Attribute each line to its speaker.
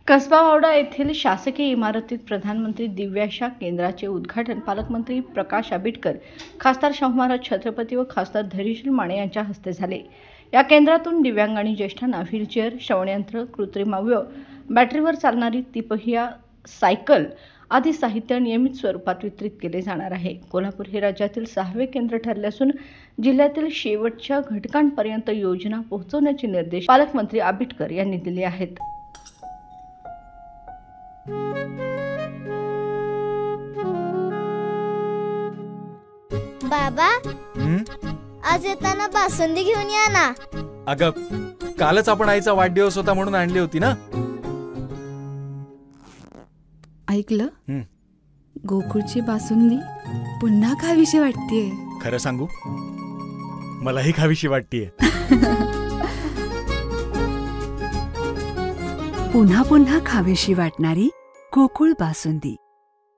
Speaker 1: कसबा वावडा येथील शासकीय इमारतीत प्रधानमंत्री दिव्याशा केंद्राचे उद्घाटन पालकमंत्री प्रकाश आंबेडकर, खासदार शाहू महाराज छत्रपती व खासदार धैर्यशील माने यांच्या हस्ते झाले। या केंद्रातून दिव्यांग आणि ज्येष्ठांना व्हीलचेअर, श्रवणयंत्र, कृत्रिम अवयव, बॅटरीवर चालणारी तिपहिया सायकल आदी साहित्य नियमित स्वरूपात वितरित केले जाणार आहे। कोल्हापूर हे राज्यातील 6वे केंद्र ठरले असून जिल्ह्यातील शेवटच्या घटकांपर्यंत योजना पोहोचवण्याचे निर्देश पालकमंत्री आंबेडकर यांनी दिले आहेत।
Speaker 2: बाबा, आज येताना बासुंदी घेऊन या ना।
Speaker 3: अगं, कालच आपण आईचा वाढदिवस होता म्हणून आणली होती ना।
Speaker 4: ऐकलं, गोकुळची बासुंदी पुन्हा खावीशी वाटतेय।
Speaker 3: खरं सांगू, मलाही खावीशी वाटतेय।
Speaker 4: पुन्हा पुन्हा खावीशी वाटणारी गोकुळ बासुंदी।